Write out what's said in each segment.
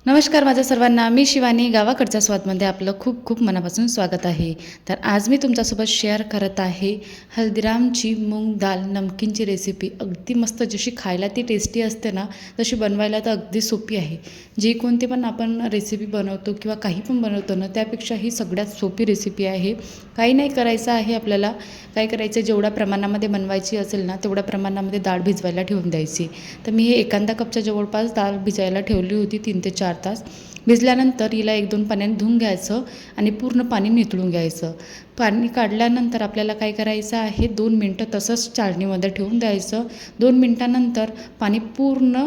नमस्कार माझ्या सर्वांना, मी शिवानी. गावाकडच्या स्वादमध्ये आपलं खूप खूप मनापासून स्वागत आहे. तर आज मी तुमच्यासोबत शेअर करत आहे हल्दीरामची मूग दाल नमकीनची रेसिपी. अगदी मस्त, जशी खायला ती टेस्टी असते ना, तशी बनवायला तर अगदी सोपी आहे. जी कोणती पण आपण रेसिपी बनवतो किंवा काही पण बनवतो ना, त्यापेक्षा ही सगळ्यात सोपी रेसिपी आहे. काही नाही करायचं आहे आपल्याला. काय करायचं, जेवढ्या प्रमाणामध्ये बनवायची असेल ना, तेवढ्या प्रमाणामध्ये डाळ भिजवायला ठेवून द्यायची. तर मी हे एखादा कपच्या जवळपास डाळ भिजायला ठेवली होती 3 ते 4 तास. भिजल्यानंतर हिला 1-2 पाण्याने धुवून घ्यायचं आणि पूर्ण पाणी निथळून घ्यायचं. पाणी काढल्यानंतर आपल्याला काय करायचं आहे, 2 मिनटं तसंच चाळणीमध्ये ठेवून द्यायचं. 2 मिनटानंतर पाणी पूर्ण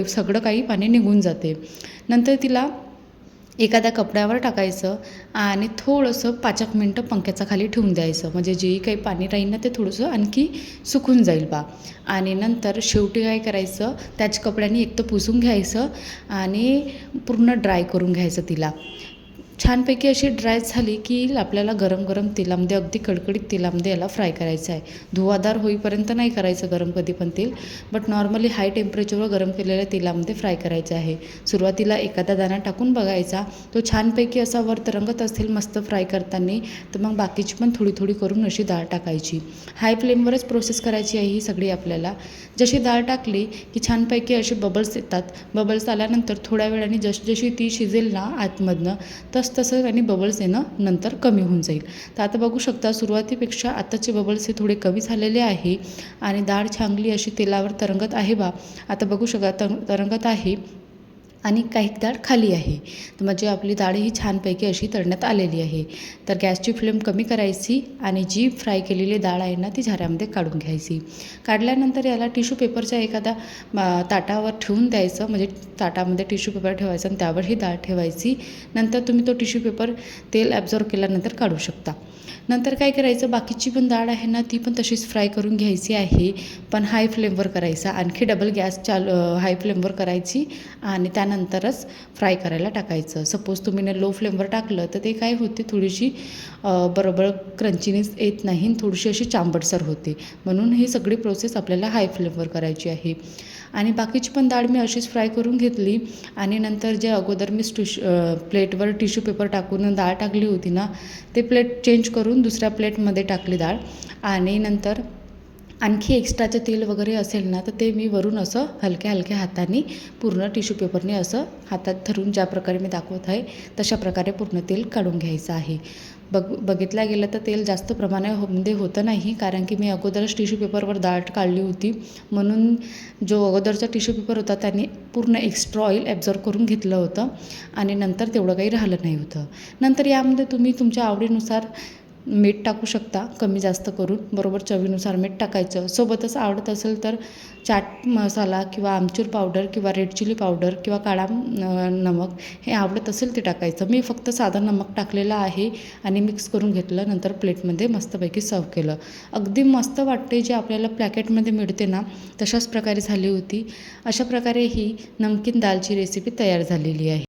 सगळं काही पाणी निघून जाते. नंतर तिला एखाद्या कपड्यावर टाकायचं आणि थोडंसं 5 मिनटं पंख्याच्या खाली ठेवून द्यायचं. म्हणजे जे काही पाणी राहील ना, ते थोडंसं आणखी सुकून जाईल बा. आणि नंतर शेवटी काय करायचं, त्याच कपड्याने एक तर पुसून घ्यायचं आणि पूर्ण ड्राय करून घ्यायचं तिला. छानपैकी अशी ड्राय झाली की आपल्याला गरम गरम तेलामध्ये, अगदी कडकडीत तेलामध्ये याला फ्राय करायचं आहे. धुवाधार होईपर्यंत नाही करायचं गरम कधी पण तेल, बट नॉर्मली हाय टेम्परेचरवर गरम केलेल्या तेलामध्ये फ्राय करायचं आहे. सुरुवातीला एखादा दाणा टाकून बघायचा, तो छानपैकी असा वर तरंगत असेल मस्त फ्राय करताना, तर मग बाकीची पण थोडी थोडी करून अशी डाळ टाकायची. हाय फ्लेमवरच प्रोसेस करायची आहे ही सगळी आपल्याला. जशी डाळ टाकली की छानपैकी असे बबल्स येतात. बबल्स आल्यानंतर थोड्या वेळाने जशी ती शिजेल ना आतमधनं, तसं आणि बबल्स येणं नंतर कमी होऊन जाईल. तर आता बघू शकता, सुरुवातीपेक्षा आताचे बबल्स हे थोडे कमी झालेले आहे आणि डाळ चांगली अशी तेलावर तरंगत आहे बा. आता बघू शकता तरंगत आहे आणि काही डाळ खाली आहे. तर म्हणजे आपली डाळ ही छानपैकी अशी तळण्यात आलेली आहे. तर गॅसची फ्लेम कमी करायची आणि जी फ्राय केलेली डाळ आहे ना, ती झाऱ्यामध्ये काढून घ्यायची. काढल्यानंतर याला टिश्यू पेपरच्या एखाद्या ताटावर ठेवून द्यायचं. म्हणजे ताटामध्ये टिश्यू पेपर ठेवायचं आणि त्यावर ही डाळ ठेवायची. नंतर तुम्ही तो टिश्यू पेपर तेल ॲब्झॉर्ब केल्यानंतर काढू शकता. नंतर काय करायचं, बाकीची पण डाळ आहे ना, ती पण तशीच फ्राय करून घ्यायची आहे, पण हाय फ्लेमवर करायचा. आणखी डबल गॅस हाय फ्लेमवर करायची आणि त्यानंतरच फ्राय करायला टाकायचं. सपोज तुम्ही लो फ्लेमवर टाकलं तर ते काय होते, थोडीशी बरोबर क्रंचीनेस येत नाही, थोडीशी अशी चांबटसर होते. म्हणून ही सगळी प्रोसेस आपल्याला हाय फ्लेमवर करायची आहे. आणि बाकीची पण डाळ मी अशीच फ्राय करून घेतली आणि नंतर जे अगोदर मी प्लेटवर टिश्यू पेपर टाकून डाळ टाकली होती ना, ते प्लेट चेंज करून दुसऱ्या प्लेटमध्ये टाकली डाळ. आणि नंतर आणखी एक्स्ट्राचं तेल वगैरे असेल ना, तर ते मी वरून असं हलक्या हलक्या हाताने पूर्ण टिश्यू पेपरने असं हातात धरून, ज्या प्रकारे मी दाखवत आहे तशा प्रकारे पूर्ण तेल काढून घ्यायचं आहे. बघितलं गेलं तर तेल जास्त प्रमाणामध्ये होतं नाही, कारण की मी अगोदरच टिश्यू पेपरवर डाळ काढली होती. म्हणून जो अगोदरचा टिश्यू पेपर होता त्याने पूर्ण एक्स्ट्रा ऑइल ॲब्झॉर्ब करून घेतलं होतं आणि नंतर तेवढं काही राहिलं नाही होतं. नंतर यामध्ये तुम्ही तुमच्या आवडीनुसार मीठ टाकू शकता, कमी जास्त करून. बरोबर चवीनुसार मीठ टाकायचं. सोबतच आवडत असेल तर चाट मसाला किंवा आमचूर पावडर किंवा रेड चिली पावडर किंवा काळा नमक, हे आवडत असेल ते टाकायचं. मी फक्त साधं नमक टाकलेलं आहे आणि मिक्स करून घेतलं. नंतर प्लेटमध्ये मस्तपैकी सर्व केलं. अगदी मस्त वाटते, जे आपल्याला पॅकेटमध्ये मिळते ना, तशाच प्रकारे झाली होती. अशा प्रकारे ही नमकीन दालची रेसिपी तयार झालेली आहे.